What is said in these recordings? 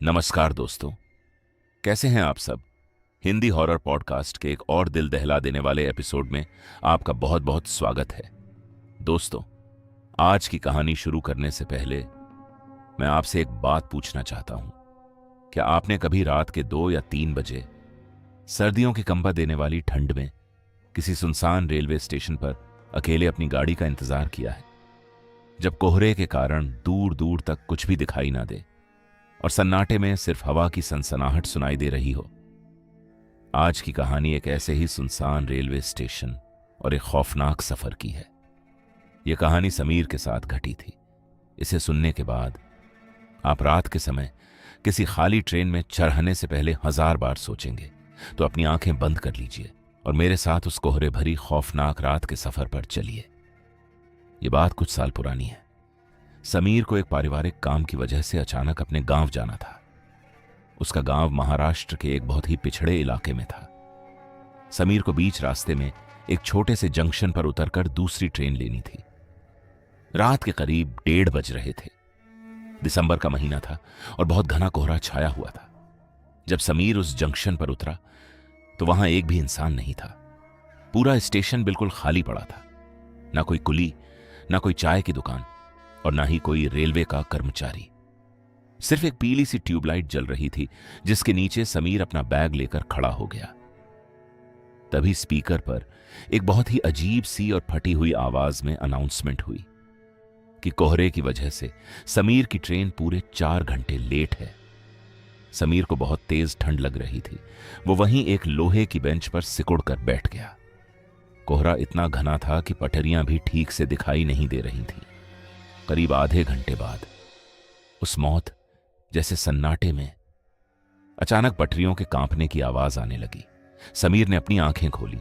नमस्कार दोस्तों, कैसे हैं आप सब। हिंदी हॉरर पॉडकास्ट के एक और दिल दहला देने वाले एपिसोड में आपका बहुत बहुत स्वागत है। दोस्तों, आज की कहानी शुरू करने से पहले मैं आपसे एक बात पूछना चाहता हूं। क्या आपने कभी रात के 2 या 3 बजे सर्दियों की कंबा देने वाली ठंड में किसी सुनसान रेलवे स्टेशन पर अकेले अपनी गाड़ी का इंतजार किया है, जब कोहरे के कारण दूर दूर तक कुछ भी दिखाई ना दे और सन्नाटे में सिर्फ हवा की सनसनाहट सुनाई दे रही हो। आज की कहानी एक ऐसे ही सुनसान रेलवे स्टेशन और एक खौफनाक सफर की है। यह कहानी समीर के साथ घटी थी। इसे सुनने के बाद आप रात के समय किसी खाली ट्रेन में चढ़ने से पहले 1000 बार सोचेंगे। तो अपनी आंखें बंद कर लीजिए और मेरे साथ उस कोहरे भरी खौफनाक रात के सफर पर चलिए। यह बात कुछ साल पुरानी है। समीर को एक पारिवारिक काम की वजह से अचानक अपने गांव जाना था। उसका गांव महाराष्ट्र के एक बहुत ही पिछड़े इलाके में था। समीर को बीच रास्ते में एक छोटे से जंक्शन पर उतरकर दूसरी ट्रेन लेनी थी। रात के करीब 1:30 बज रहे थे। दिसंबर का महीना था और बहुत घना कोहरा छाया हुआ था। जब समीर उस जंक्शन पर उतरा तो वहां एक भी इंसान नहीं था। पूरा स्टेशन बिल्कुल खाली पड़ा था। ना कोई कुली, ना कोई चाय की दुकान और ना ही कोई रेलवे का कर्मचारी। सिर्फ एक पीली सी ट्यूबलाइट जल रही थी, जिसके नीचे समीर अपना बैग लेकर खड़ा हो गया। तभी स्पीकर पर एक बहुत ही अजीब सी और फटी हुई आवाज में अनाउंसमेंट हुई कि कोहरे की वजह से समीर की ट्रेन पूरे 4 घंटे लेट है। समीर को बहुत तेज ठंड लग रही थी। वो वहीं एक लोहे की बेंच पर सिकुड़ कर बैठ गया। कोहरा इतना घना था कि पटरियां भी ठीक से दिखाई नहीं दे रही थी। करीब आधे घंटे बाद उस मौत जैसे सन्नाटे में अचानक पटरियों के कांपने की आवाज आने लगी। समीर ने अपनी आंखें खोली।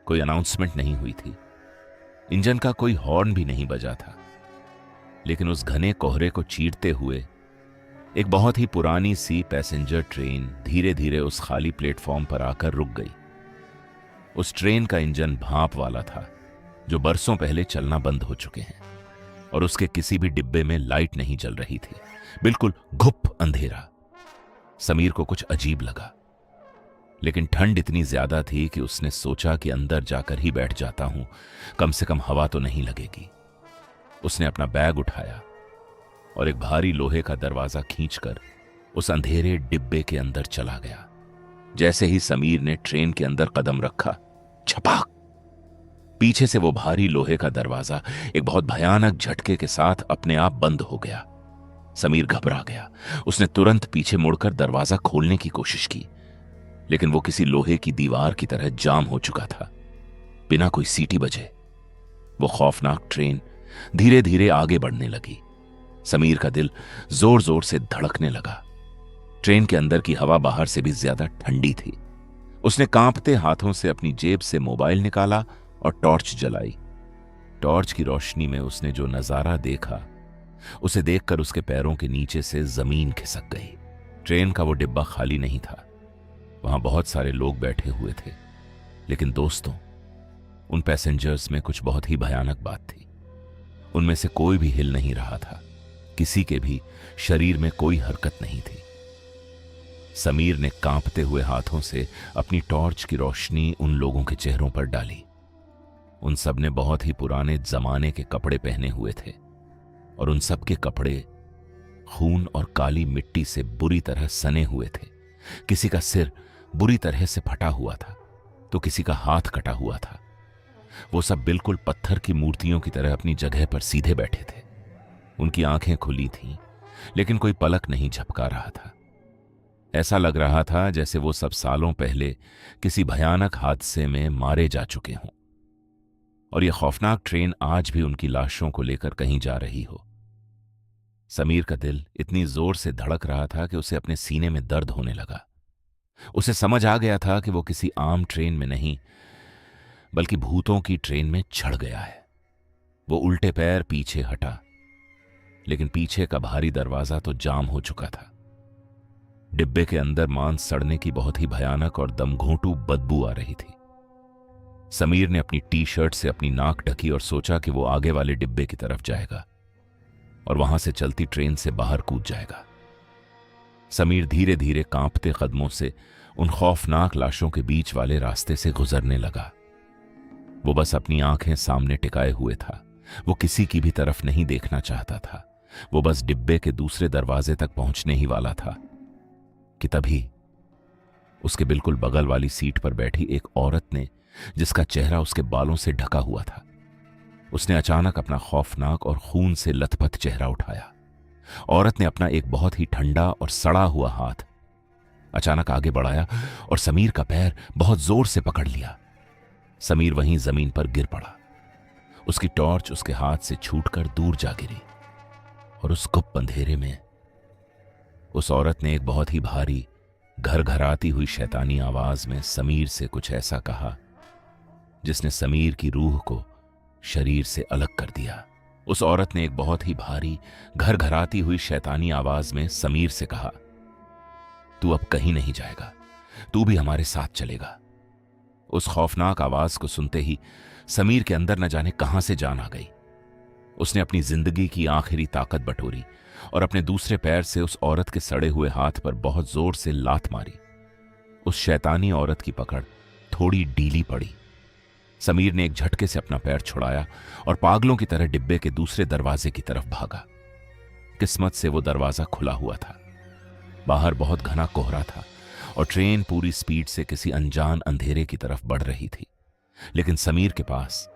कोई अनाउंसमेंट नहीं हुई थी। इंजन का कोई हॉर्न भी नहीं बजा था। लेकिन उस घने कोहरे को चीरते हुए एक बहुत ही पुरानी सी पैसेंजर ट्रेन धीरे धीरे उस खाली प्लेटफॉर्म पर आकर रुक गई। उस ट्रेन का इंजन भाप वाला था, जो बरसों पहले चलना बंद हो चुके हैं, और उसके किसी भी डिब्बे में लाइट नहीं जल रही थी। बिल्कुल घुप अंधेरा। समीर को कुछ अजीब लगा, लेकिन ठंड इतनी ज्यादा थी कि उसने सोचा कि अंदर जाकर ही बैठ जाता हूं, कम से कम हवा तो नहीं लगेगी। उसने अपना बैग उठाया और एक भारी लोहे का दरवाजा खींचकर उस अंधेरे डिब्बे के अंदर चला गया। जैसे ही समीर ने ट्रेन के अंदर कदम रखा, छपाक, पीछे से वो भारी लोहे का दरवाजा एक बहुत भयानक झटके के साथ अपने आप बंद हो गया। समीर घबरा गया। उसने तुरंत पीछे मुड़कर दरवाजा खोलने की कोशिश की, लेकिन वो किसी लोहे की दीवार की तरह जाम हो चुका था। बिना कोई सीटी बजे वो खौफनाक ट्रेन धीरे धीरे आगे बढ़ने लगी। समीर का दिल जोर जोर से धड़कने लगा। ट्रेन के अंदर की हवा बाहर से भी ज्यादा ठंडी थी। उसने कांपते हाथों से अपनी जेब से मोबाइल निकाला और टॉर्च जलाई। टॉर्च की रोशनी में उसने जो नजारा देखा, उसे देखकर उसके पैरों के नीचे से जमीन खिसक गई। ट्रेन का वो डिब्बा खाली नहीं था। वहां बहुत सारे लोग बैठे हुए थे, लेकिन दोस्तों, उन पैसेंजर्स में कुछ बहुत ही भयानक बात थी। उनमें से कोई भी हिल नहीं रहा था। किसी के भी शरीर में कोई हरकत नहीं थी। समीर ने कांपते हुए हाथों से अपनी टॉर्च की रोशनी उन लोगों के चेहरों पर डाली। उन सब ने बहुत ही पुराने जमाने के कपड़े पहने हुए थे, और उन सब के कपड़े खून और काली मिट्टी से बुरी तरह सने हुए थे। किसी का सिर बुरी तरह से फटा हुआ था, तो किसी का हाथ कटा हुआ था। वो सब बिल्कुल पत्थर की मूर्तियों की तरह अपनी जगह पर सीधे बैठे थे। उनकी आंखें खुली थीं, लेकिन कोई पलक नहीं झपका रहा था। ऐसा लग रहा था जैसे वो सब सालों पहले किसी भयानक हादसे में मारे जा चुके हों, और यह खौफनाक ट्रेन आज भी उनकी लाशों को लेकर कहीं जा रही हो। समीर का दिल इतनी जोर से धड़क रहा था कि उसे अपने सीने में दर्द होने लगा। उसे समझ आ गया था कि वो किसी आम ट्रेन में नहीं, बल्कि भूतों की ट्रेन में चढ़ गया है। वो उल्टे पैर पीछे हटा, लेकिन पीछे का भारी दरवाजा तो जाम हो चुका था। डिब्बे के अंदर मांस सड़ने की बहुत ही भयानक और दमघोंटू बदबू आ रही थी। समीर ने अपनी टी शर्ट से अपनी नाक ढकी और सोचा कि वो आगे वाले डिब्बे की तरफ जाएगा और वहां से चलती ट्रेन से बाहर कूद जाएगा। समीर धीरे धीरे कांपते कदमों से उन खौफनाक लाशों के बीच वाले रास्ते से गुजरने लगा। वो बस अपनी आंखें सामने टिकाए हुए था। वो किसी की भी तरफ नहीं देखना चाहता था। वो बस डिब्बे के दूसरे दरवाजे तक पहुंचने ही वाला था कि तभी उसके बिल्कुल बगल वाली सीट पर बैठी एक औरत ने, जिसका चेहरा उसके बालों से ढका हुआ था, उसने अचानक अपना खौफनाक और खून से लथपथ चेहरा उठाया। औरत ने अपना एक बहुत ही ठंडा और सड़ा हुआ हाथ अचानक आगे बढ़ाया और समीर का पैर बहुत जोर से पकड़ लिया। समीर वहीं जमीन पर गिर पड़ा। उसकी टॉर्च उसके हाथ से छूटकर दूर जा गिरी और उस गुप्त अंधेरे में उस औरत ने एक बहुत ही भारी, घरघराती हुई शैतानी आवाज में समीर से कुछ ऐसा कहा जिसने समीर की रूह को शरीर से अलग कर दिया। उस औरत ने एक बहुत ही भारी, घरघराती हुई शैतानी आवाज में समीर से कहा, तू अब कहीं नहीं जाएगा, तू भी हमारे साथ चलेगा। उस खौफनाक आवाज को सुनते ही समीर के अंदर न जाने कहां से जान आ गई। उसने अपनी जिंदगी की आखिरी ताकत बटोरी और अपने दूसरे पैर से उस औरत के सड़े हुए हाथ पर बहुत जोर से लात मारी। उस शैतानी औरत की पकड़ थोड़ी ढीली पड़ी। समीर ने एक झटके से अपना पैर छुड़ाया और पागलों की तरह डिब्बे के दूसरे दरवाजे की तरफ भागा। किस्मत से वो दरवाजा खुला हुआ था। बाहर बहुत घना कोहरा था और ट्रेन पूरी स्पीड से किसी अनजान अंधेरे की तरफ बढ़ रही थी। लेकिन समीर के पास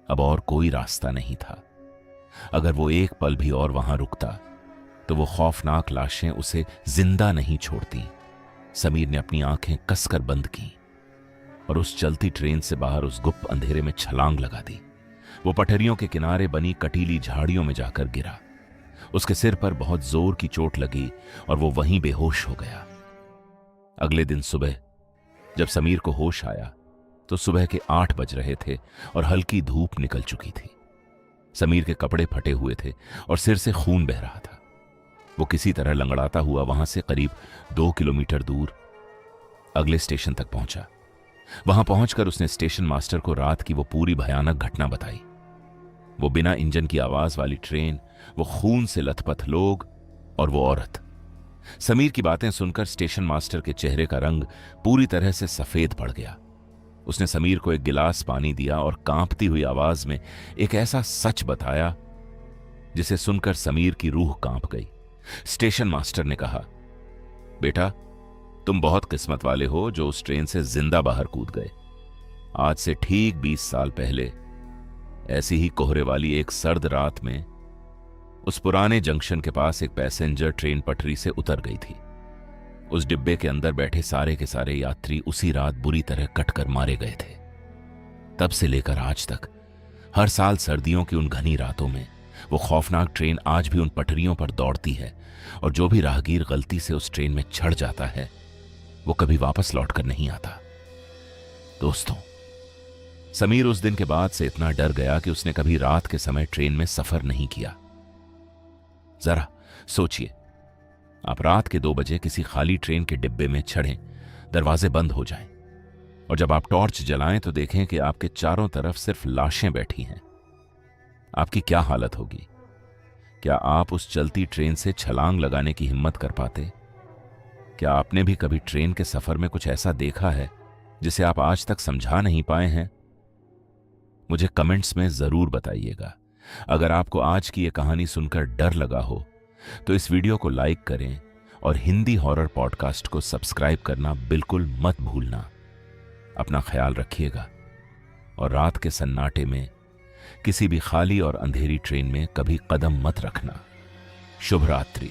अब और कोई रास्ता नहीं था। अगर वो एक पल भी और वहां रुकता तो वो खौफनाक लाशें उसे जिंदा नहीं छोड़ती। समीर ने अपनी आंखें कसकर बंद की और उस चलती ट्रेन से बाहर उस गुप्त अंधेरे में छलांग लगा दी। वो पटरियों के किनारे बनी कटीली झाड़ियों में जाकर गिरा। उसके सिर पर बहुत जोर की चोट लगी और वो वहीं बेहोश हो गया। अगले दिन सुबह जब समीर को होश आया तो सुबह के 8 बज रहे थे और हल्की धूप निकल चुकी थी। समीर के कपड़े फटे हुए थे और सिर से खून बह रहा था। वो किसी तरह लंगड़ाता हुआ वहां से करीब 2 किलोमीटर दूर अगले स्टेशन तक पहुंचा। वहां पहुंचकर उसने स्टेशन मास्टर को रात की वो पूरी भयानक घटना बताई। वो बिना इंजन की आवाज वाली ट्रेन, वो खून से लथपथ लोग और वो औरत। समीर की बातें सुनकर स्टेशन मास्टर के चेहरे का रंग पूरी तरह से सफेद पड़ गया। उसने समीर को एक गिलास पानी दिया और कांपती हुई आवाज में एक ऐसा सच बताया जिसे सुनकर समीर की रूह कांप गई। स्टेशन मास्टर ने कहा, बेटा, तुम बहुत किस्मत वाले हो जो उस ट्रेन से जिंदा बाहर कूद गए। आज से ठीक 20 साल पहले ऐसी ही कोहरे वाली एक सर्द रात में उस पुराने जंक्शन के पास एक पैसेंजर ट्रेन पटरी से उतर गई थी। उस डिब्बे के अंदर बैठे सारे के सारे यात्री उसी रात बुरी तरह कटकर मारे गए थे। तब से लेकर आज तक हर साल सर्दियों की उन घनी रातों में वो खौफनाक ट्रेन आज भी उन पटरियों पर दौड़ती है और जो भी राहगीर गलती से उस ट्रेन में चढ़ जाता है वो कभी वापस लौटकर नहीं आता। दोस्तों, समीर उस दिन के बाद से इतना डर गया कि उसने कभी रात के समय ट्रेन में सफर नहीं किया। जरा सोचिए, आप रात के 2 बजे किसी खाली ट्रेन के डिब्बे में चढ़ें, दरवाजे बंद हो जाएं और जब आप टॉर्च जलाएं तो देखें कि आपके चारों तरफ सिर्फ लाशें बैठी हैं। आपकी क्या हालत होगी? क्या आप उस चलती ट्रेन से छलांग लगाने की हिम्मत कर पाते? क्या आपने भी कभी ट्रेन के सफर में कुछ ऐसा देखा है जिसे आप आज तक समझा नहीं पाए हैं? मुझे कमेंट्स में जरूर बताइएगा। अगर आपको आज की यह कहानी सुनकर डर लगा हो तो इस वीडियो को लाइक करें और हिंदी हॉरर पॉडकास्ट को सब्सक्राइब करना बिल्कुल मत भूलना। अपना ख्याल रखिएगा और रात के सन्नाटे में किसी भी खाली और अंधेरी ट्रेन में कभी कदम मत रखना। शुभ रात्रि।